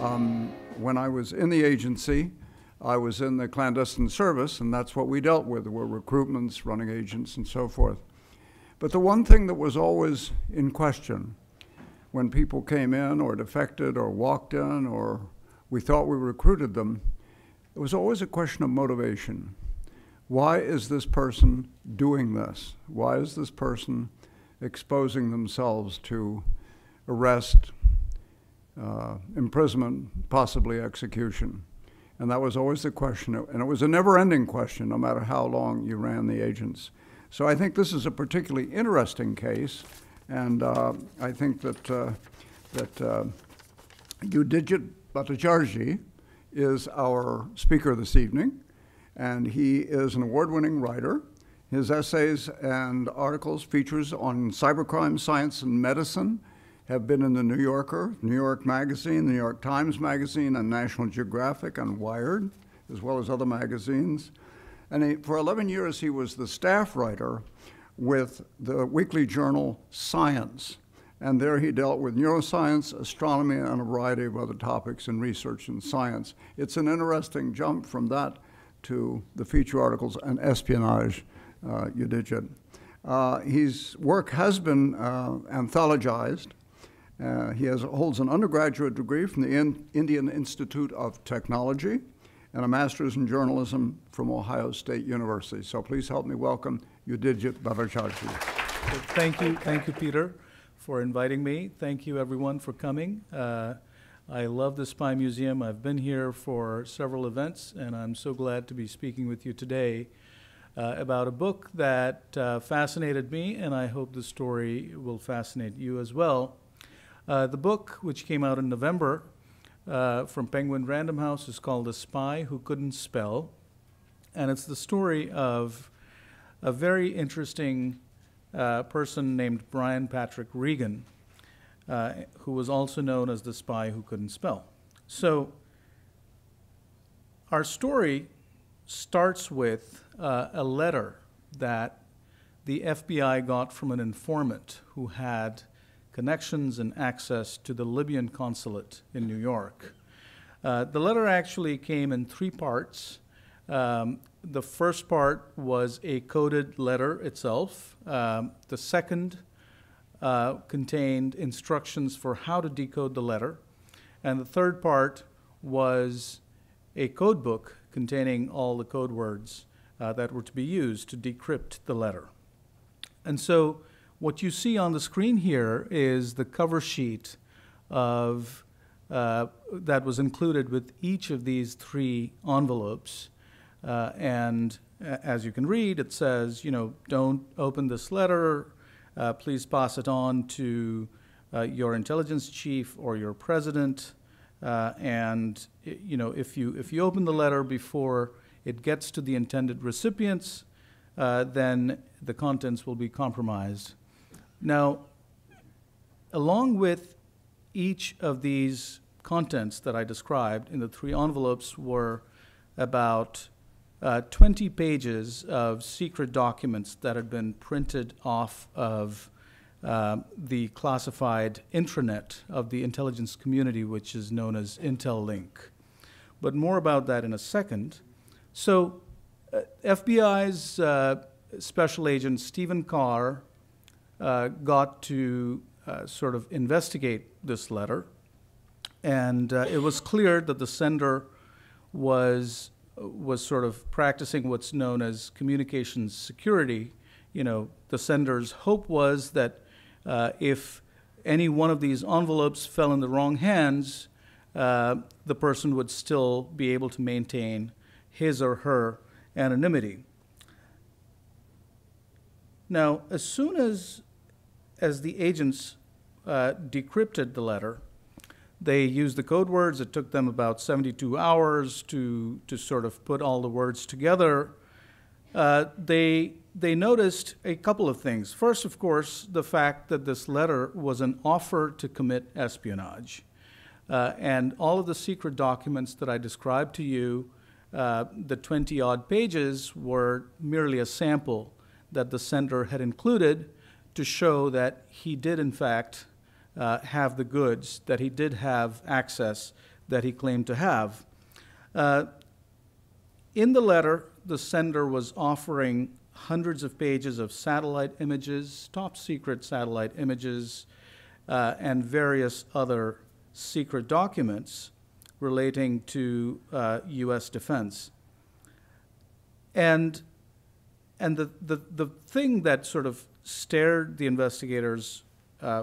When I was in the agency, I was in the clandestine service, and that's what we dealt with, were recruitments, running agents, and so forth. But the one thing that was always in question when people came in or defected or walked in or we thought we recruited them, it was always a question of motivation. Why is this person doing this? Why is this person exposing themselves to arrest, imprisonment, possibly execution? And that was always the question, and it was a never-ending question, no matter how long you ran the agents. So I think this is a particularly interesting case, and I think that Yudhijit Bhattacharjee is our speaker this evening, and he is an award-winning writer. His essays and articles, features on cybercrime, science, and medicine have been in the New Yorker, New York Magazine, the New York Times Magazine, and National Geographic, and Wired, as well as other magazines. And for 11 years, he was the staff writer with the weekly journal Science. And there he dealt with neuroscience, astronomy, and a variety of other topics in research and science. It's an interesting jump from that to the feature articles and espionage, Yudhijit. His work has been anthologized. He holds an undergraduate degree from the Indian Institute of Technology and a master's in journalism from Ohio State University. So please help me welcome Yudhijit Bhattacharjee. Thank you, Peter, for inviting me. Thank you, everyone, for coming. I love the Spy Museum. I've been here for several events, and I'm so glad to be speaking with you today about a book that fascinated me, and I hope the story will fascinate you as well. The book, which came out in November from Penguin Random House, is called The Spy Who Couldn't Spell, and it's the story of a very interesting person named Brian Patrick Regan, who was also known as the spy who couldn't spell. So our story starts with a letter that the FBI got from an informant who had connections and access to the Libyan consulate in New York. The letter actually came in 3 parts. The first part was a coded letter itself. The second contained instructions for how to decode the letter. And the third part was a code book containing all the code words that were to be used to decrypt the letter. And so what you see on the screen here is the cover sheet of that was included with each of these 3 envelopes. And as you can read, it says, don't open this letter. Please pass it on to your intelligence chief or your president. And if you open the letter before it gets to the intended recipients, then the contents will be compromised. Now, along with each of these contents that I described in the 3 envelopes were about 20 pages of secret documents that had been printed off of the classified intranet of the intelligence community, which is known as IntelLink. But more about that in a second. So FBI's special agent Stephen Carr got to sort of investigate this letter, and it was clear that the sender was sort of practicing what's known as communications security. The sender's hope was that if any one of these envelopes fell in the wrong hands, the person would still be able to maintain his or her anonymity. Now, as soon as the agents decrypted the letter, they used the code words. It took them about 72 hours to sort of put all the words together. They noticed a couple of things. First, of course, the fact that this letter was an offer to commit espionage. And all of the secret documents that I described to you, the 20-odd pages, were merely a sample that the sender had included to show that he did, in fact, have the goods, that he did have access that he claimed to have. In the letter, the sender was offering hundreds of pages of satellite images, top secret satellite images, and various other secret documents relating to U.S. defense. And the thing that sort of stared the investigators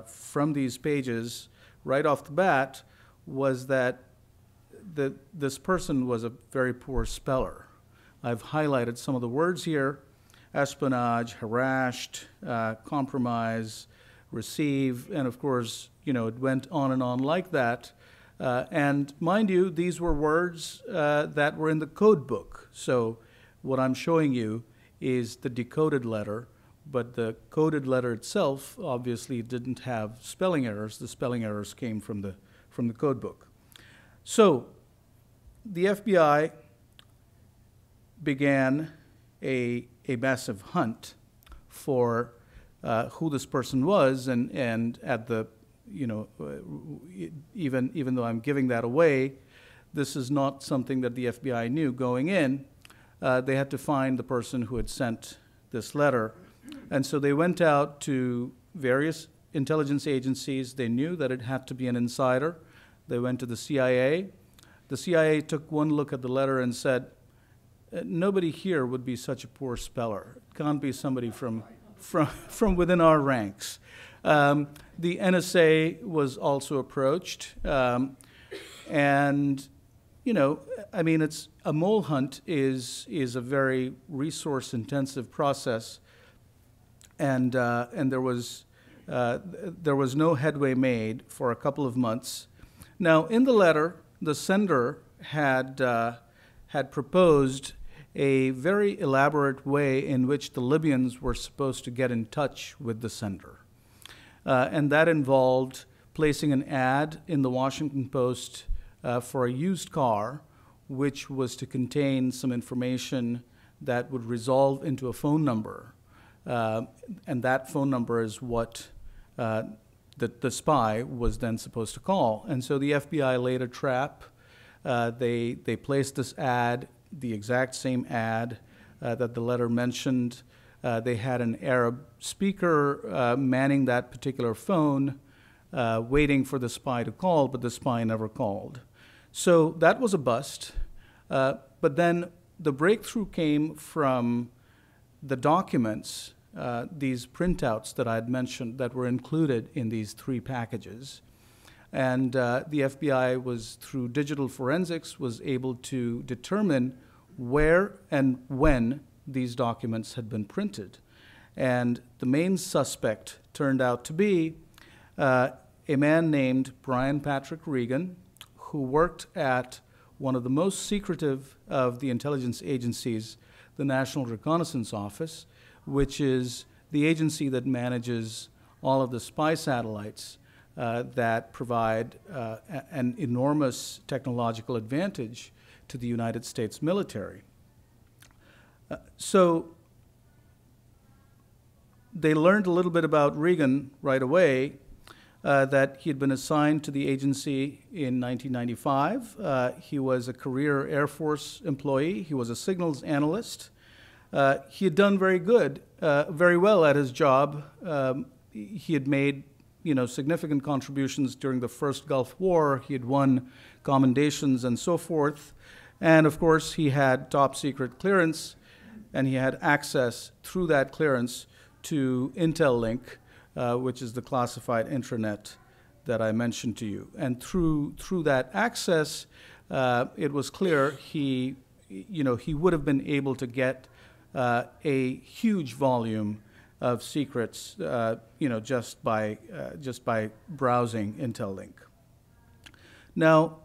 from these pages right off the bat was that this person was a very poor speller. I've highlighted some of the words here: espionage, harassed, compromise, receive, and of course, it went on and on like that. And mind you, these were words that were in the code book. So what I'm showing you is the decoded letter, but the coded letter itself obviously didn't have spelling errors. The spelling errors came from the code book. So the FBI began a massive hunt for who this person was, and at the, even though I'm giving that away, this is not something that the FBI knew going in. They had to find the person who had sent this letter. And so they went out to various intelligence agencies. They knew that it had to be an insider. They went to the CIA. The CIA took one look at the letter and said, nobody here would be such a poor speller. It can't be somebody from within our ranks. The NSA was also approached. And, it's a mole hunt is a very resource-intensive process, and there was no headway made for a couple of months. Now, in the letter, the sender had proposed a very elaborate way in which the Libyans were supposed to get in touch with the sender, and that involved placing an ad in the Washington Post for a used car, which was to contain some information that would resolve into a phone number. And that phone number is what the spy was then supposed to call. And so the FBI laid a trap. They placed this ad, the exact same ad that the letter mentioned. They had an Arab speaker manning that particular phone, waiting for the spy to call, but the spy never called. So that was a bust. But then the breakthrough came from the documents, these printouts that I had mentioned that were included in these 3 packages. And the FBI was, through digital forensics, was able to determine where and when these documents had been printed. And the main suspect turned out to be a man named Brian Patrick Regan, who worked at one of the most secretive of the intelligence agencies, the National Reconnaissance Office, which is the agency that manages all of the spy satellites that provide an enormous technological advantage to the United States military. So they learned a little bit about Regan right away, that he had been assigned to the agency in 1995. He was a career Air Force employee. He was a signals analyst. He had done very well at his job. He had made, significant contributions during the first Gulf War. He had won commendations and so forth. And of course, he had top secret clearance, and he had access through that clearance to Intellink, which is the classified intranet that I mentioned to you. And through that access, it was clear he would have been able to get a huge volume of secrets, just by browsing Intellink. Now,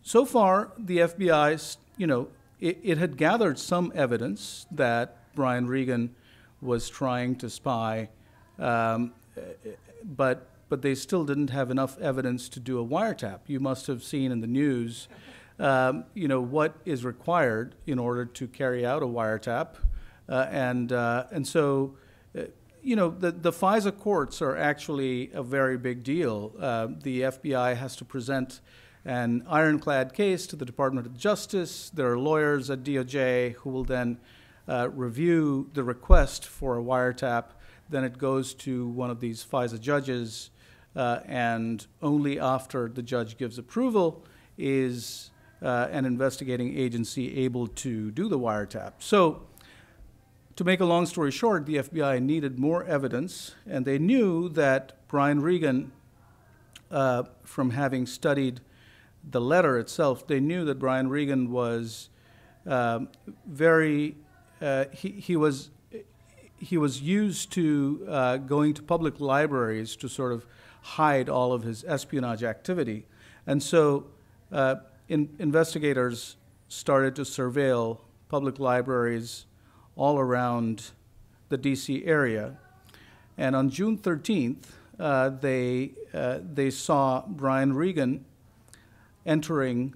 so far, the FBI, it had gathered some evidence that Brian Regan was trying to spy, but they still didn't have enough evidence to do a wiretap. You must have seen in the news, what is required in order to carry out a wiretap, and so, the FISA courts are actually a very big deal. The FBI has to present an ironclad case to the Department of Justice. There are lawyers at DOJ who will then review the request for a wiretap. Then it goes to one of these FISA judges, and only after the judge gives approval is an investigating agency able to do the wiretap. So, to make a long story short, the FBI needed more evidence, and they knew that Brian Regan, from having studied the letter itself, they knew that Brian Regan was he was used to going to public libraries to sort of hide all of his espionage activity. And so investigators started to surveil public libraries all around the DC area. And on June 13th, they saw Brian Regan entering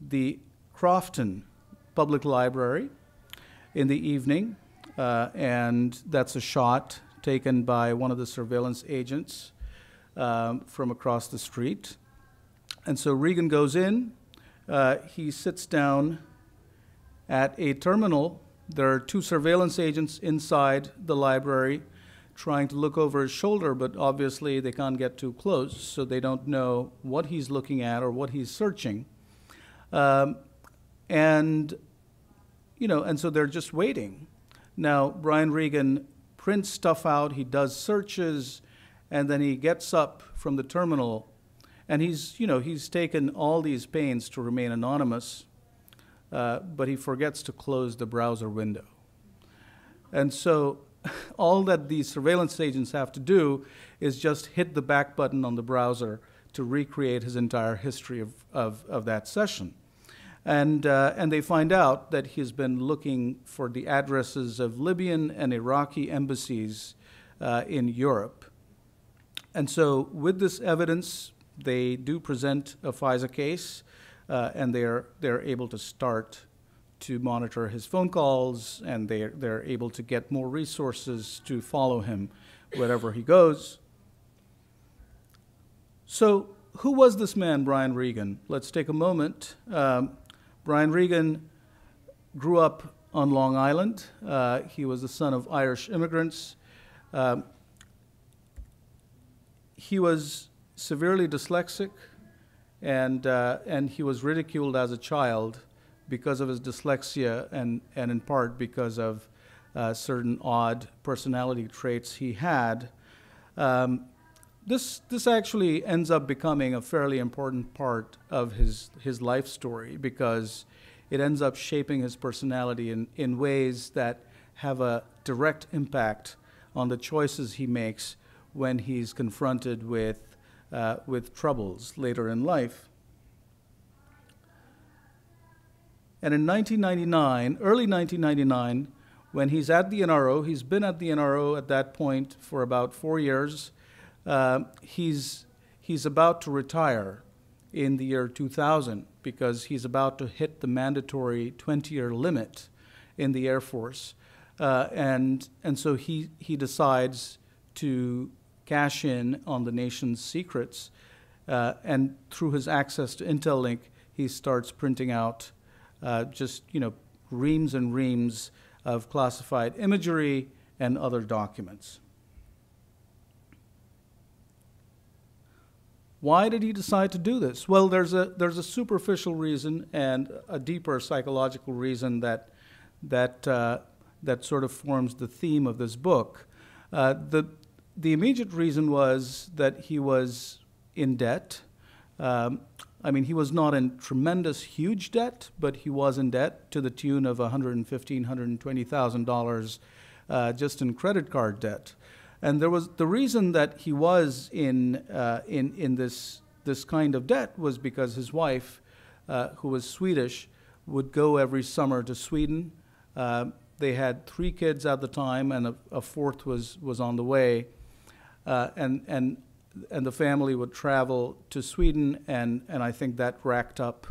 the Crofton Public Library in the evening, and that's a shot taken by one of the surveillance agents from across the street. And so Regan goes in, he sits down at a terminal. There are two surveillance agents inside the library trying to look over his shoulder, but obviously they can't get too close, so they don't know what he's looking at or what he's searching. And so they're just waiting. Now, Brian Regan prints stuff out, he does searches, and then he gets up from the terminal, and he's taken all these pains to remain anonymous, but he forgets to close the browser window. And so all that these surveillance agents have to do is just hit the back button on the browser to recreate his entire history of that session. And they find out that he's been looking for the addresses of Libyan and Iraqi embassies in Europe. And so with this evidence, they do present a FISA case, and they're able to start to monitor his phone calls, and they're able to get more resources to follow him wherever he goes. So who was this man, Brian Regan? Let's take a moment. Brian Regan grew up on Long Island. He was the son of Irish immigrants. He was severely dyslexic, and he was ridiculed as a child because of his dyslexia and in part because of certain odd personality traits he had. This actually ends up becoming a fairly important part of his life story because it ends up shaping his personality in ways that have a direct impact on the choices he makes when he's confronted with troubles later in life. And in 1999, early 1999, when he's at the NRO, he's been at the NRO at that point for about 4 years. He's about to retire in the year 2000 because he's about to hit the mandatory 20-year limit in the Air Force. And so he decides to cash in on the nation's secrets. And through his access to IntelLink, he starts printing out reams and reams of classified imagery and other documents. Why did he decide to do this? Well, there's a superficial reason and a deeper psychological reason that sort of forms the theme of this book. The immediate reason was that he was in debt. He was not in tremendous, huge debt, but he was in debt to the tune of $115,000, $120,000 just in credit card debt. And there was the reason that he was in this kind of debt was because his wife, who was Swedish, would go every summer to Sweden. They had 3 kids at the time, and a fourth was on the way. And the family would travel to Sweden, and I think that racked up,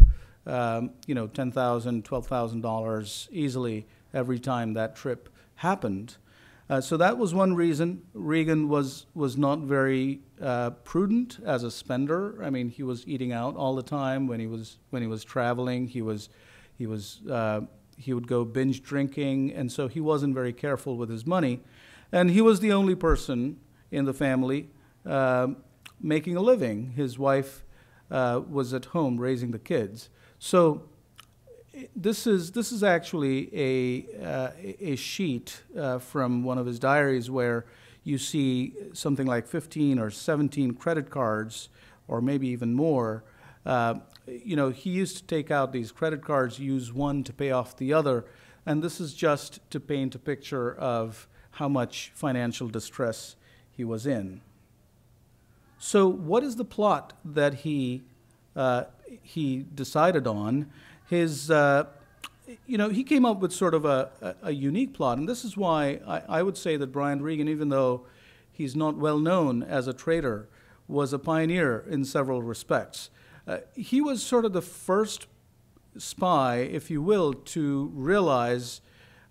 $10,000, $12,000 easily every time that trip happened. So that was one reason. Regan was not very prudent as a spender. I mean, he was eating out all the time when he was traveling. He would go binge drinking, and so he wasn't very careful with his money. And he was the only person in the family making a living. His wife was at home raising the kids. So this is actually a sheet from one of his diaries where you see something like 15 or 17 credit cards, or maybe even more. He used to take out these credit cards, use one to pay off the other, and this is just to paint a picture of how much financial distress he was in. So what is the plot that he decided on? He came up with sort of a unique plot, and this is why I would say that Brian Regan, even though he's not well known as a traitor, was a pioneer in several respects. He was sort of the first spy, if you will, to realize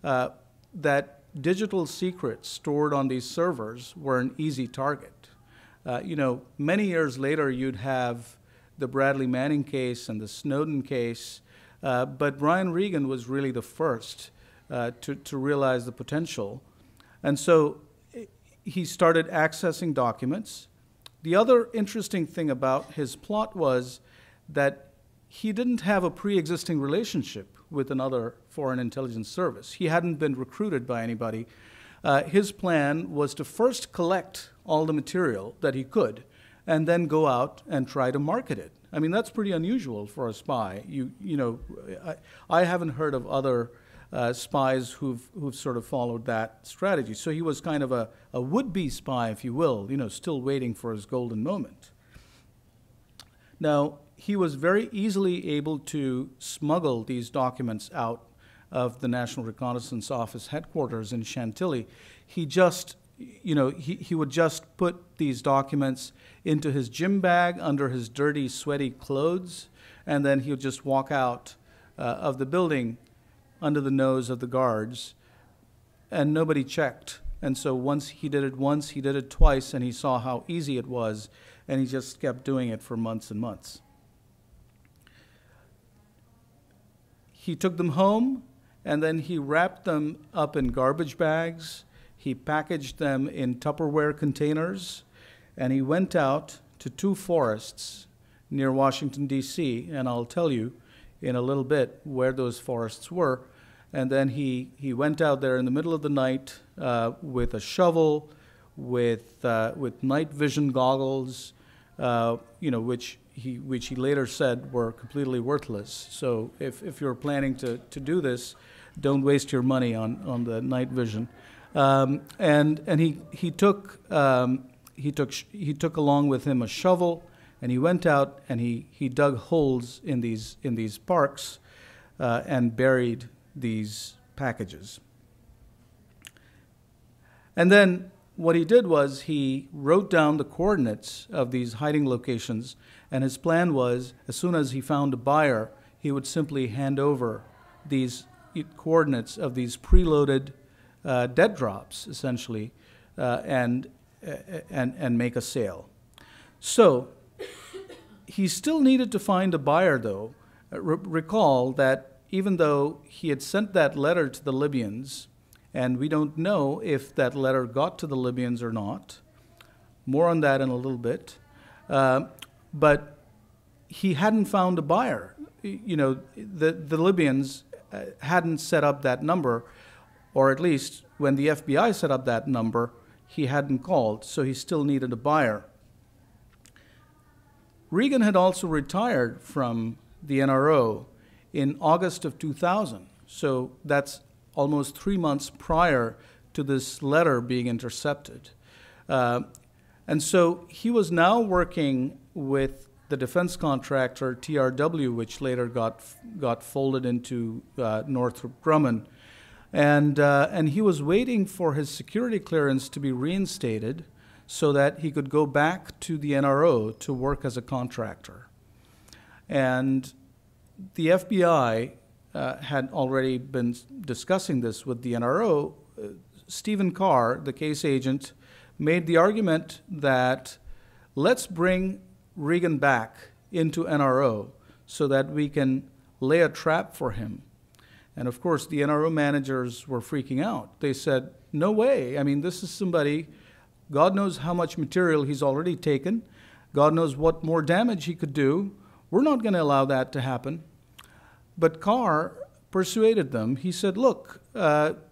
that digital secrets stored on these servers were an easy target. Many years later, you'd have the Bradley Manning case and the Snowden case, but Brian Regan was really the first to realize the potential. And so he started accessing documents. The other interesting thing about his plot was that he didn't have a pre-existing relationship with another foreign intelligence service. He hadn't been recruited by anybody. His plan was to first collect all the material that he could and then go out and try to market it. I mean, that's pretty unusual for a spy. I haven't heard of other spies who've sort of followed that strategy. So he was kind of a would-be spy, if you will, still waiting for his golden moment. Now, he was very easily able to smuggle these documents out of the National Reconnaissance Office headquarters in Chantilly. He just, he would just put these documents into his gym bag under his dirty, sweaty clothes, and then he would just walk out of the building under the nose of the guards, and nobody checked. And so once, he did it twice, and he saw how easy it was, and he just kept doing it for months and months. He took them home, and then he wrapped them up in garbage bags. He packaged them in Tupperware containers, and he went out to 2 forests near Washington, D.C., and I'll tell you in a little bit where those forests were. And then he went out there in the middle of the night with a shovel, with night vision goggles, which he later said were completely worthless. So if you're planning to do this, don't waste your money on the night vision. And he took along with him a shovel, and he went out and he dug holes in these parks and buried these packages. And then what he did was he wrote down the coordinates of these hiding locations, and his plan was, as soon as he found a buyer, he would simply hand over these coordinates of these preloaded dead drops, essentially, and make a sale. So he still needed to find a buyer, though. Recall that even though he had sent that letter to the Libyans, and we don't know if that letter got to the Libyans or not. More on that in a little bit. But he hadn't found a buyer. The Libyans hadn't set up that number, or at least when the FBI set up that number, he hadn't called, so he still needed a buyer. Regan had also retired from the NRO in August of 2000, so that's almost 3 months prior to this letter being intercepted. And so he was now working with the defense contractor TRW, which later got folded into Northrop Grumman. And he was waiting for his security clearance to be reinstated so that he could go back to the NRO to work as a contractor. And the FBI had already been discussing this with the NRO, Stephen Carr, the case agent, made the argument that let's bring Regan back into NRO so that we can lay a trap for him. And of course, the NRO managers were freaking out. They said, no way. I mean, this is somebody, God knows how much material he's already taken. God knows what more damage he could do. We're not going to allow that to happen. But Carr persuaded them. He said, look,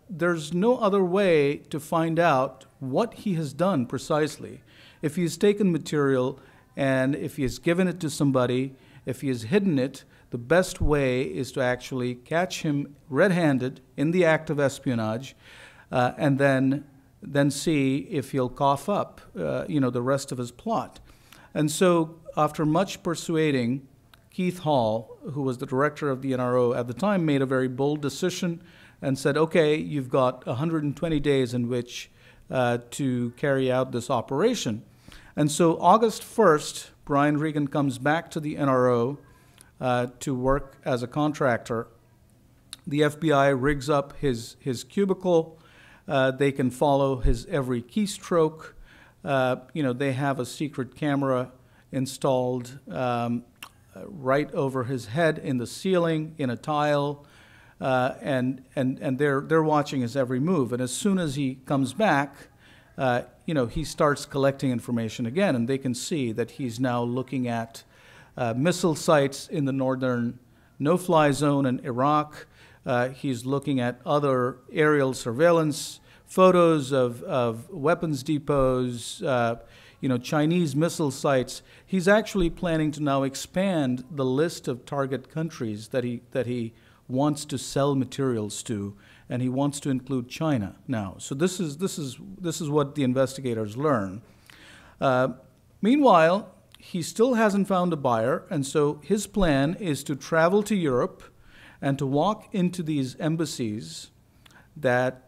there's no other way to find out what he has done precisely. If he's taken material and if he has given it to somebody, if he has hidden it, the best way is to actually catch him red-handed in the act of espionage, and then see if he'll cough up, the rest of his plot. And so, after much persuading, Keith Hall, who was the director of the NRO at the time, made a very bold decision and said, okay, you've got 120 days in which to carry out this operation. And so August 1st, Brian Regan comes back to the NRO to work as a contractor. The FBI rigs up his cubicle. They can follow his every keystroke. They have a secret camera installed right over his head in the ceiling, in a tile, and they're watching his every move. And as soon as he comes back, he starts collecting information again, and they can see that he's now looking at missile sites in the northern no-fly zone in Iraq. He's looking at other aerial surveillance, photos of weapons depots, Chinese missile sites. He's actually planning to now expand the list of target countries that he wants to sell materials to, and he wants to include China now. So this is what the investigators learn. Meanwhile, he still hasn't found a buyer, and so his plan is to travel to Europe and to walk into these embassies that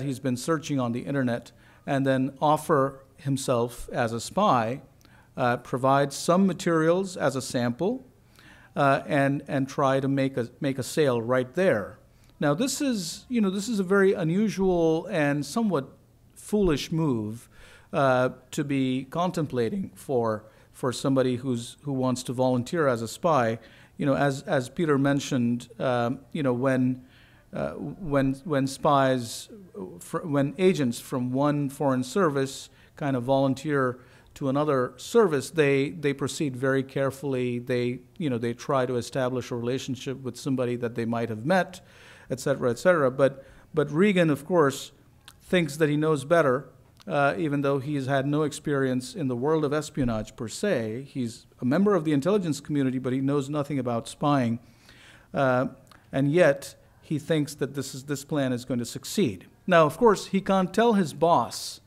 he's been searching on the internet, and then offer himself as a spy, provide some materials as a sample, and try to make a sale right there. Now this is a very unusual and somewhat foolish move to be contemplating for somebody who wants to volunteer as a spy. As Peter mentioned, when spies, when agents from one foreign service kind of volunteer to another service, they proceed very carefully. They try to establish a relationship with somebody that they might have met, et cetera, et cetera. But Regan, of course, thinks that he knows better, even though he's had no experience in the world of espionage per se. He's a member of the intelligence community, but he knows nothing about spying. And yet, he thinks that this plan is going to succeed. Now, of course, he can't tell his boss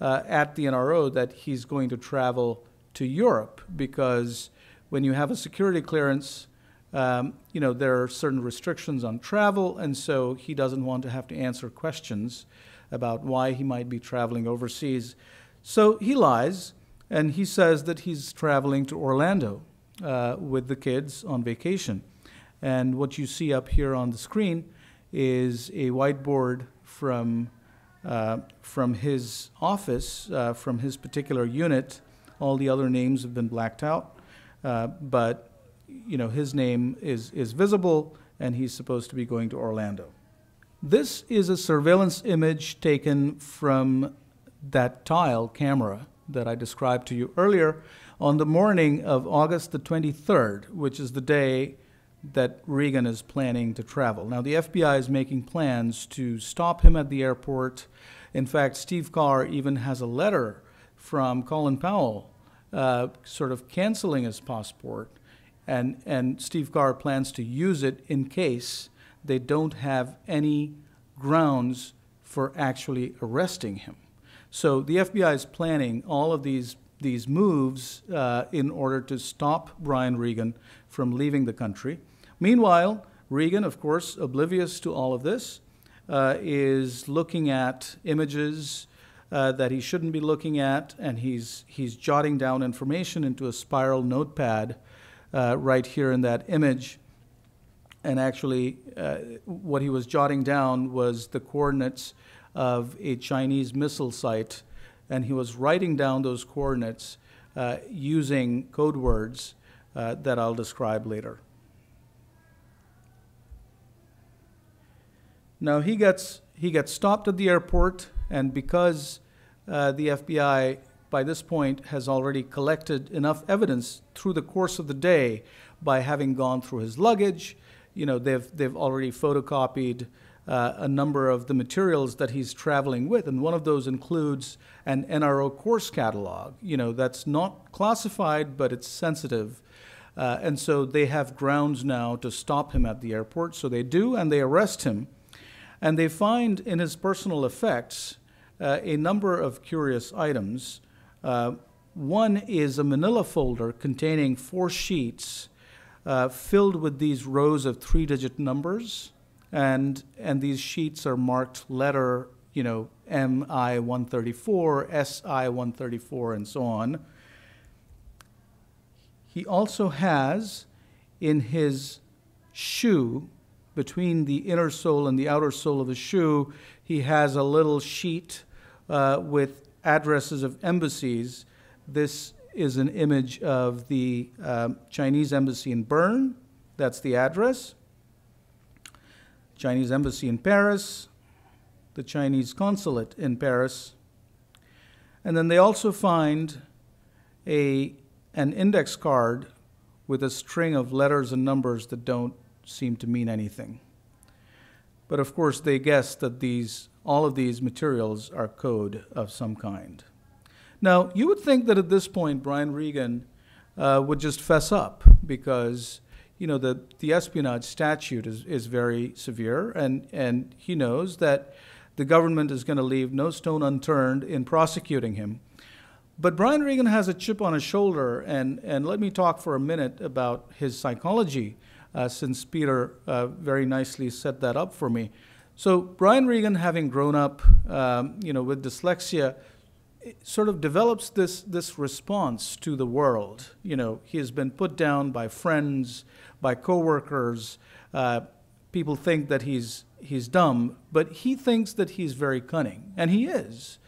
at the NRO that he's going to travel to Europe, because when you have a security clearance, there are certain restrictions on travel, and so he doesn't want to have to answer questions about why he might be traveling overseas. So he lies, and he says that he's traveling to Orlando with the kids on vacation. And what you see up here on the screen is a whiteboard from his office, from his particular unit. All the other names have been blacked out, but his name is visible, and he's supposed to be going to Orlando. This is a surveillance image taken from that tile camera that I described to you earlier on the morning of August the 23rd, which is the day that Regan is planning to travel. Now, the FBI is making plans to stop him at the airport. In fact, Steve Carr even has a letter from Colin Powell sort of canceling his passport, and Steve Carr plans to use it in case they don't have any grounds for actually arresting him. So the FBI is planning all of these moves in order to stop Brian Regan from leaving the country. Meanwhile, Regan, of course, oblivious to all of this, is looking at images that he shouldn't be looking at, and he's jotting down information into a spiral notepad right here in that image. And actually, what he was jotting down was the coordinates of a Chinese missile site, and he was writing down those coordinates using code words that I'll describe later. Now he gets stopped at the airport, and because the FBI by this point has already collected enough evidence through the course of the day by having gone through his luggage, they've already photocopied a number of the materials that he's traveling with, and one of those includes an NRO course catalog. That's not classified, but it's sensitive. And so they have grounds now to stop him at the airport. So they do, and they arrest him. And they find in his personal effects a number of curious items. One is a manila folder containing 4 sheets filled with these rows of 3-digit numbers. And these sheets are marked letter, MI 134, SI 134, and so on. He also has in his shoe, between the inner sole and the outer sole of the shoe, he has a little sheet with addresses of embassies. This is an image of the Chinese embassy in Bern. That's the address. Chinese embassy in Paris, the Chinese consulate in Paris. And then they also find an index card with a string of letters and numbers that don't seem to mean anything. But of course, they guess that all of these materials are code of some kind. Now, you would think that at this point, Brian Regan would just fess up, because the espionage statute is very severe, and he knows that the government is going to leave no stone unturned in prosecuting him. But Brian Regan has a chip on his shoulder, and let me talk for a minute about his psychology, since Peter very nicely set that up for me. So Brian Regan, having grown up with dyslexia, sort of develops this response to the world. He has been put down by friends, by coworkers. People think that he's dumb, but he thinks that he's very cunning, and he is.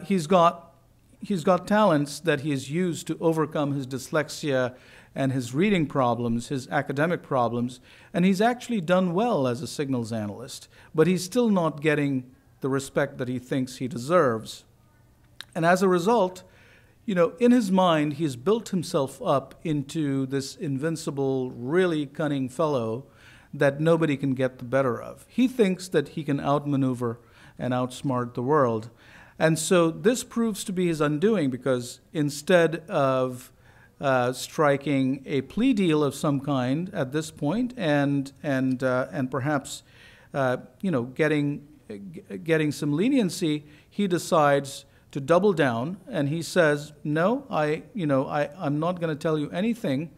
He's got talents that he has used to overcome his dyslexia and his reading problems, his academic problems, and he's actually done well as a signals analyst, but he's still not getting the respect that he thinks he deserves. And as a result, in his mind, he's built himself up into this invincible, really cunning fellow that nobody can get the better of. He thinks that he can outmaneuver and outsmart the world. And so this proves to be his undoing, because instead of striking a plea deal of some kind at this point, and perhaps getting some leniency, he decides to double down, and he says, "No, I'm not going to tell you anything."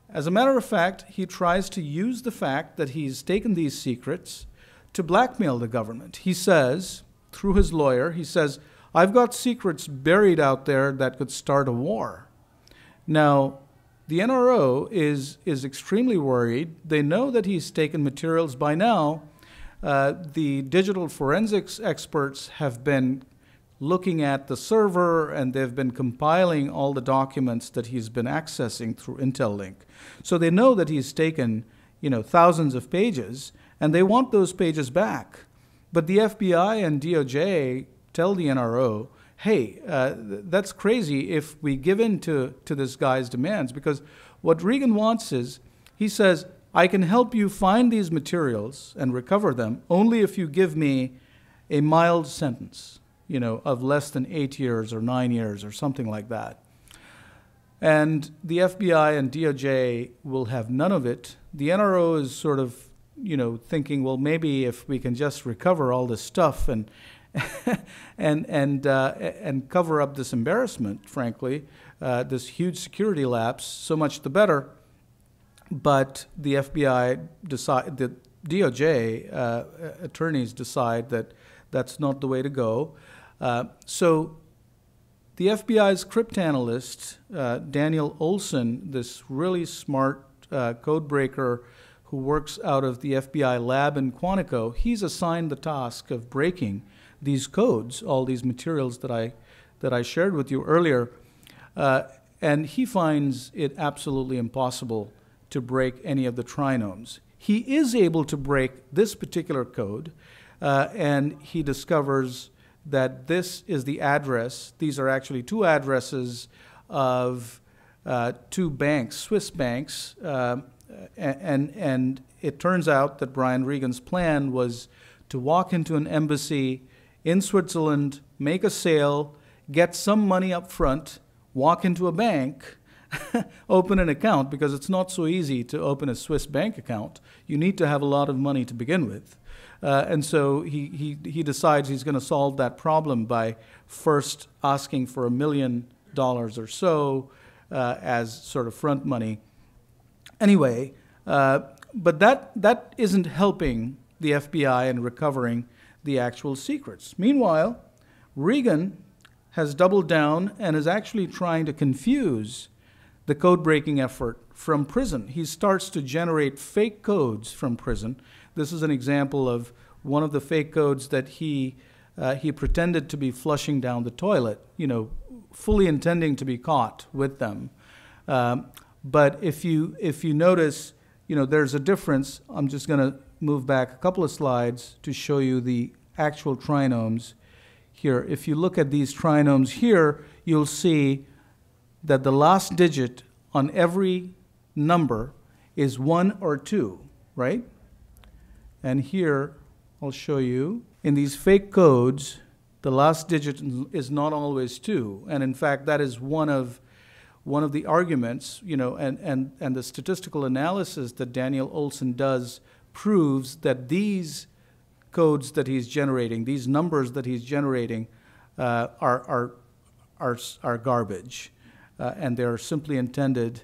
As a matter of fact, he tries to use the fact that he's taken these secrets to blackmail the government. He says, through his lawyer, he says, "I've got secrets buried out there that could start a war." Now, the NRO is extremely worried. They know that he's taken materials by now. The digital forensics experts have been looking at the server, and they've been compiling all the documents that he's been accessing through IntelLink. So they know that he's taken, thousands of pages, and they want those pages back. But the FBI and DOJ tell the NRO, "Hey, that's crazy if we give in to this guy's demands," because what Regan wants is, he says, "I can help you find these materials and recover them only if you give me a mild sentence, of less than 8 years or 9 years or something like that." And the FBI and DOJ will have none of it. The NRO is sort of, thinking, well, maybe if we can just recover all this stuff and and cover up this embarrassment, frankly, this huge security lapse, so much the better. But the the DOJ attorneys decide that that's not the way to go. So the FBI's cryptanalyst, Daniel Olson, this really smart code breaker who works out of the FBI lab in Quantico, he's assigned the task of breaking these codes, all these materials that I shared with you earlier, and he finds it absolutely impossible to break any of the trinomes. He is able to break this particular code, and he discovers that this is the address. These are actually two addresses of two banks, Swiss banks, and it turns out that Brian Regan's plan was to walk into an embassy in Switzerland, make a sale, get some money up front, walk into a bank, open an account, because it's not so easy to open a Swiss bank account. You need to have a lot of money to begin with. And so he decides he's going to solve that problem by first asking for $1 million or so as sort of front money. Anyway, but that isn't helping the FBI in recovering the actual secrets. Meanwhile, Regan has doubled down and is actually trying to confuse the code-breaking effort from prison. He starts to generate fake codes from prison. This is an example of one of the fake codes that he pretended to be flushing down the toilet, fully intending to be caught with them. But if you notice, there's a difference. I'm just going to move back a couple of slides to show you the actual trinomes here. If you look at these trinomes here, you'll see that the last digit on every number is 1 or 2, right? And here, I'll show you, in these fake codes, the last digit is not always 2. And in fact, that is one of the arguments, and the statistical analysis that Daniel Olson does proves that these codes that he's generating, these numbers that he's generating, are garbage, and they're simply intended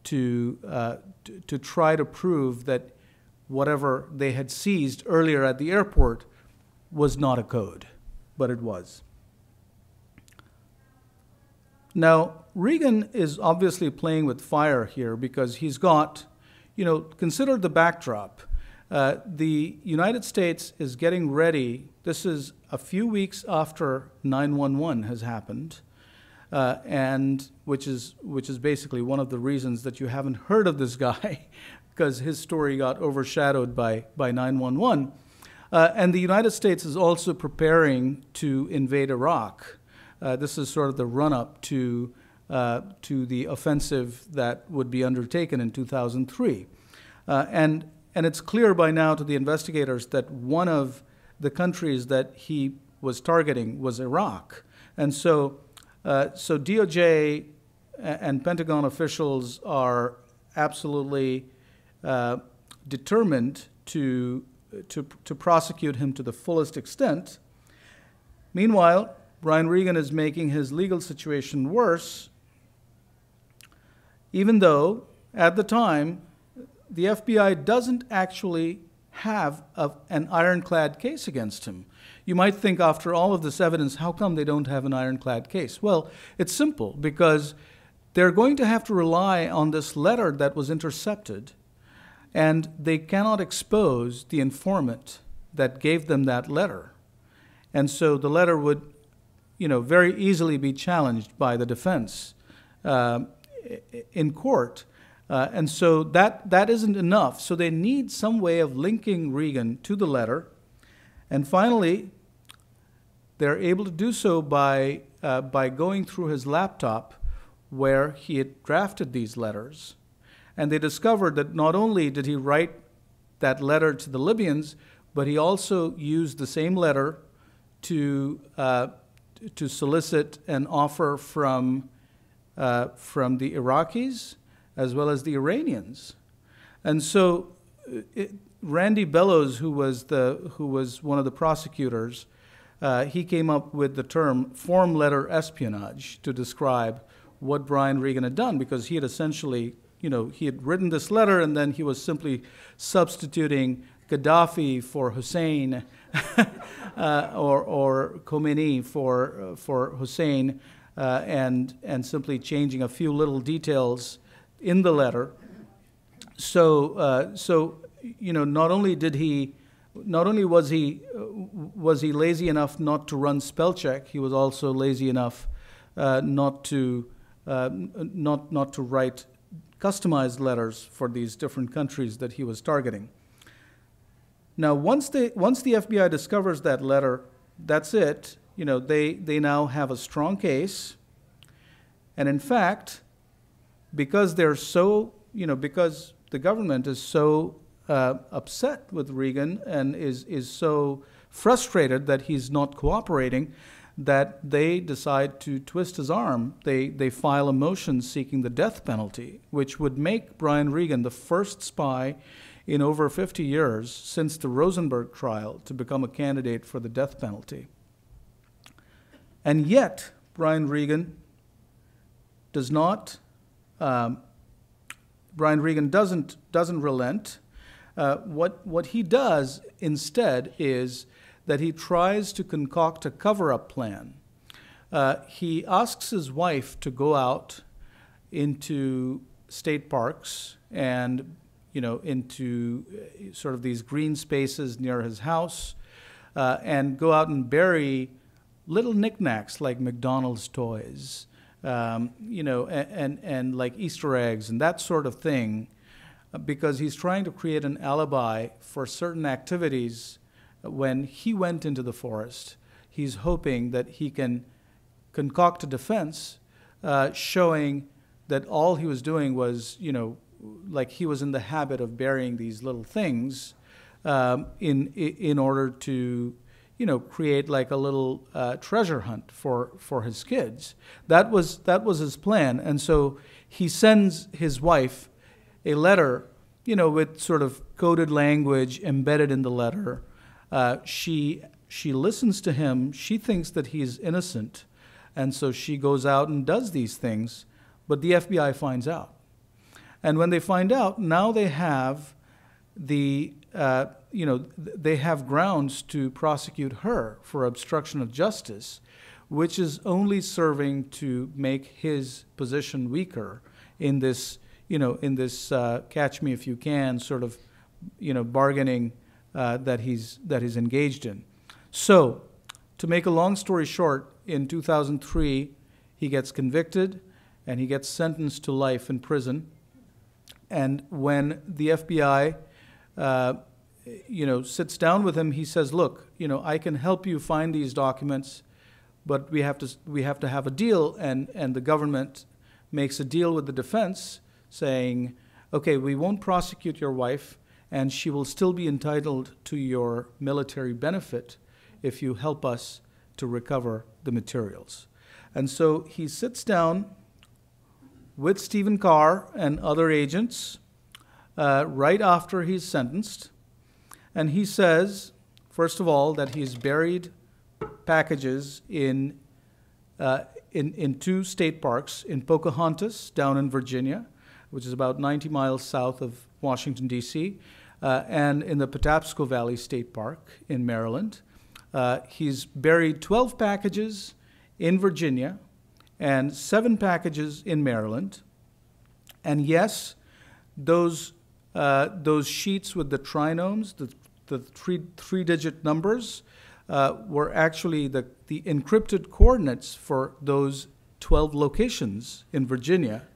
to try to prove that whatever they had seized earlier at the airport was not a code, but it was. Now, Regan is obviously playing with fire here because he's got, consider the backdrop. The United States is getting ready. This is a few weeks after 9/11 has happened, and which is basically one of the reasons that you haven't heard of this guy, because his story got overshadowed by 9/11. And the United States is also preparing to invade Iraq. This is sort of the run-up to the offensive that would be undertaken in 2003. And it's clear by now to the investigators that one of the countries that he was targeting was Iraq. And so DOJ and Pentagon officials are absolutely determined to prosecute him to the fullest extent. Meanwhile, Brian Regan is making his legal situation worse, even though, at the time, the FBI doesn't actually have an ironclad case against him. You might think, after all of this evidence, how come they don't have an ironclad case? Well, it's simple, because they're going to have to rely on this letter that was intercepted, and they cannot expose the informant that gave them that letter. And so the letter would very easily be challenged by the defense in court. And so that isn't enough. So they need some way of linking Regan to the letter. And finally, they're able to do so by going through his laptop where he had drafted these letters. And they discovered that not only did he write that letter to the Libyans, but he also used the same letter to solicit an offer from the Iraqis as well as the Iranians. And so Randy Bellows, who was one of the prosecutors, he came up with the term form letter espionage to describe what Brian Regan had done, because he had essentially, he had written this letter and then he was simply substituting Gaddafi for Hussein or Khomeini for Hussein, and simply changing a few little details in the letter. So not only did he not only was he lazy enough not to run spell check, he was also lazy enough not to write customized letters for these different countries that he was targeting. Now, once the FBI discovers that letter, that's it. You know, they now have a strong case, and in fact, because they're so, you know, because the government is so upset with Regan and is so frustrated that he's not cooperating, that they decide to twist his arm. They file a motion seeking the death penalty, which would make Brian Regan the first spy in over 50 years since the Rosenberg trial to become a candidate for the death penalty. And yet, Brian Regan does not. Brian Regan doesn't relent. What he does instead is that he tries to concoct a cover-up plan. He asks his wife to go out into state parks and, you know, into sort of these green spaces near his house, and go out and bury little knickknacks like McDonald's toys, you know, and like Easter eggs and that sort of thing, because he's trying to create an alibi for certain activities. When he went into the forest, he's hoping that he can concoct a defense showing that all he was doing was, you know, like he was in the habit of burying these little things in order to, you know, create like a little treasure hunt for his kids. That was his plan. And so he sends his wife a letter, you know, with sort of coded language embedded in the letter. She listens to him. She thinks that he's innocent, and so she goes out and does these things. But the FBI finds out, and when they find out, now they have they have grounds to prosecute her for obstruction of justice, which is only serving to make his position weaker in this, catch me if you can sort of, bargaining that he's engaged in. So, to make a long story short, in 2003, he gets convicted and he gets sentenced to life in prison. And when the FBI, sits down with him, he says, "Look, I can help you find these documents, but we have to have a deal." And the government makes a deal with the defense, saying, "Okay, we won't prosecute your wife, and she will still be entitled to your military benefit if you help us to recover the materials." And so he sits down with Stephen Carr and other agents right after he's sentenced, and he says, first of all, that he's buried packages in 2 state parks, in Pocahontas, down in Virginia, which is about 90 miles south of Washington, D.C., and in the Patapsco Valley State Park in Maryland. He's buried 12 packages in Virginia and 7 packages in Maryland. And yes, those sheets with the trinomes, the three-digit numbers, were actually the encrypted coordinates for those 12 locations in Virginia.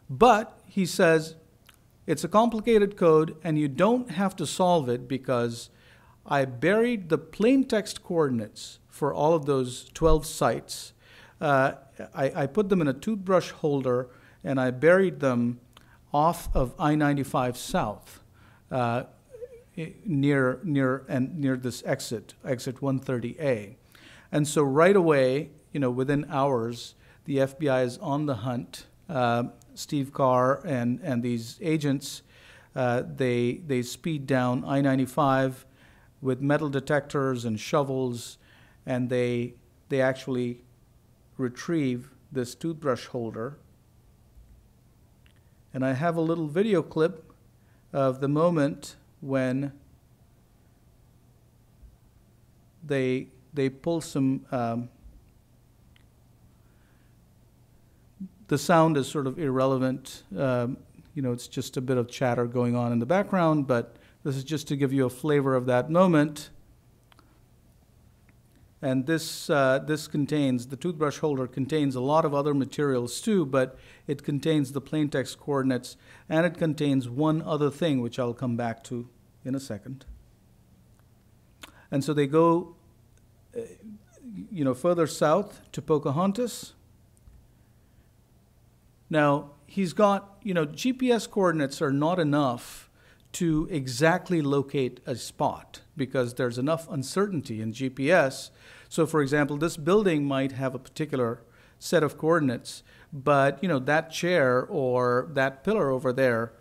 But he says, it's a complicated code, and you don't have to solve it because I buried the plain text coordinates for all of those 12 sites. I put them in a toothbrush holder, and I buried them off of I-95 South, near this exit 130A. And so right away, within hours, the FBI is on the hunt. Steve Carr and these agents, they speed down I-95 with metal detectors and shovels, and they actually retrieve this toothbrush holder. And I have a little video clip of the moment when they pull some. The sound is sort of irrelevant. It's just a bit of chatter going on in the background, but This is just to give you a flavor of that moment. And this contains, the toothbrush holder contains a lot of other materials too, but it contains the plaintext coordinates, and it contains one other thing, which I'll come back to in a second. And so they go, further south to Pocahontas. Now, he's got, GPS coordinates are not enough to exactly locate a spot because there's enough uncertainty in GPS. So, for example, this building might have a particular set of coordinates, but, that chair or that pillar over there,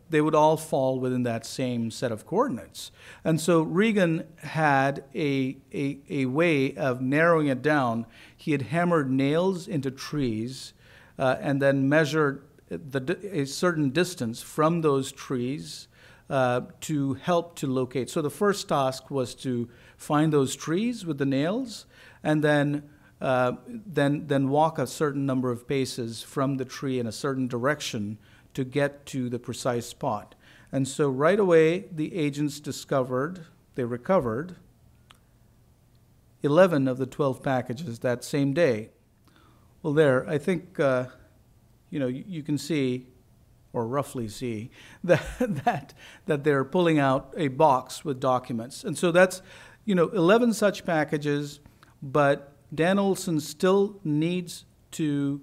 they would all fall within that same set of coordinates. And so Regan had a way of narrowing it down. He had hammered nails into trees and then measured a certain distance from those trees to help to locate. So the first task was to find those trees with the nails, and then walk a certain number of paces from the tree in a certain direction to get to the precise spot. And so right away, the agents recovered 11 of the 12 packages that same day. Well, there, I think, you can see, or roughly see, that they're pulling out a box with documents. And so that's, 11 such packages, but Dan Olson still needs to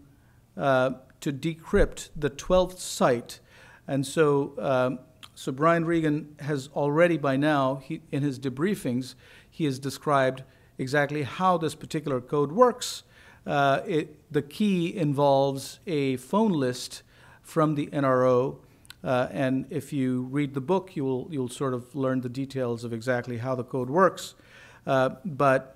decrypt the 12th site. And so, so Brian Regan has already by now, in his debriefings, he has described exactly how this particular code works. The key involves a phone list from the NRO, and if you read the book, you'll sort of learn the details of exactly how the code works. But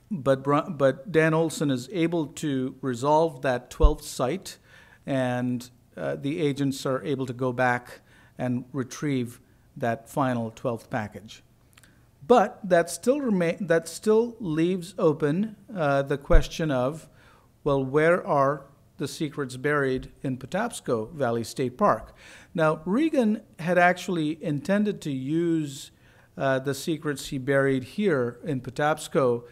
Dan Olson is able to resolve that 12th site, and the agents are able to go back and retrieve that final 12th package. But that still leaves open the question of, well, where are the secrets buried in Patapsco Valley State Park? Now, Regan had actually intended to use the secrets he buried here in Patapsco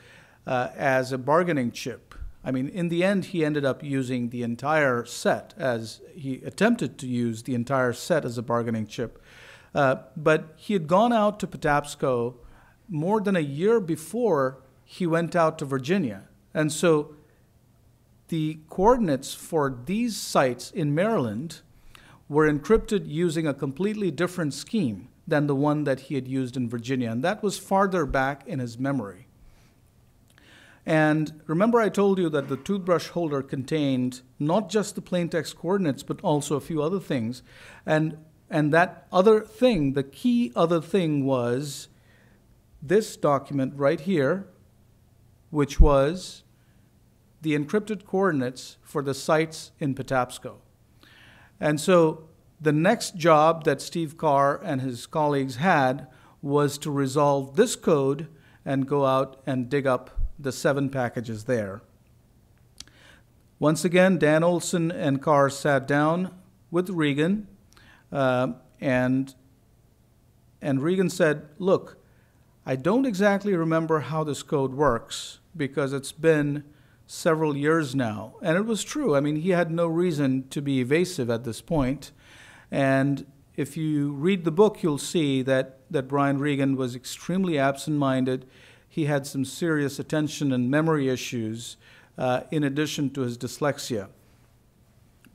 as a bargaining chip. I mean, in the end, he ended up using the entire set as he attempted to use the entire set as a bargaining chip. But he had gone out to Patapsco more than a year before he went out to Virginia. And so the coordinates for these sites in Maryland were encrypted using a completely different scheme than the one that he had used in Virginia. And that was farther back in his memory. And remember I told you that the toothbrush holder contained not just the plaintext coordinates, but also a few other things. And that other thing, the key other thing was this document right here, which was the encrypted coordinates for the sites in Patapsco. And so the next job that Steve Carr and his colleagues had was to resolve this code and go out and dig up the 7 packages there. Once again, Dan Olson and Carr sat down with Regan, and Regan said, look, I don't exactly remember how this code works because it's been several years now. And it was true. I mean, he had no reason to be evasive at this point. And if you read the book, you'll see that Brian Regan was extremely absent-minded. He had some serious attention and memory issues in addition to his dyslexia.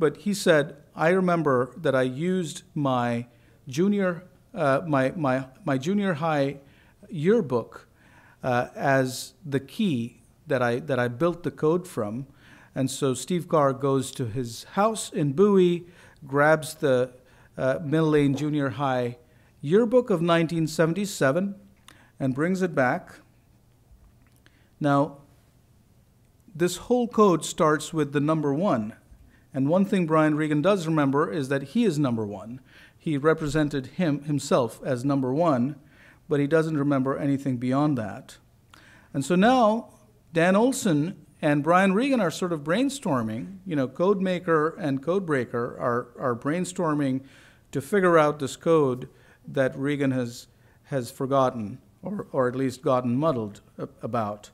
But he said, I remember that I used my junior high yearbook as the key that I built the code from. And so Steve Carr goes to his house in Bowie, grabs the Mill Lane Junior High yearbook of 1977 and brings it back. Now, this whole code starts with the number 1. And one thing Brian Regan does remember is that he is number 1. He represented himself as number 1, but he doesn't remember anything beyond that. And so now, Dan Olson and Brian Regan are sort of brainstorming. Codemaker and Codebreaker are brainstorming to figure out this code that Regan has forgotten, or at least gotten muddled about.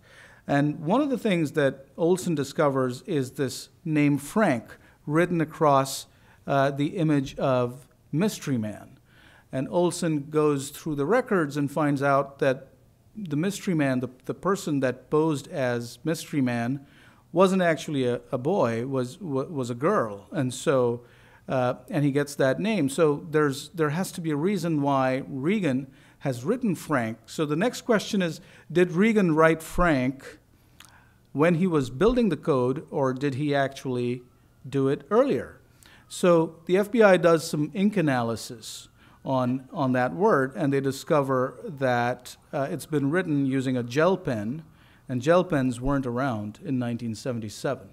And one of the things that Olson discovers is this name Frank written across the image of Mystery Man. And Olson goes through the records and finds out that the Mystery Man, the person that posed as Mystery Man, wasn't actually a boy, was a girl. And so, and he gets that name. So there has to be a reason why Regan has written Frank. So the next question is, did Regan write Frank when he was building the code, or did he actually do it earlier? So the FBI does some ink analysis on that word, and they discover that it's been written using a gel pen, and gel pens weren't around in 1977.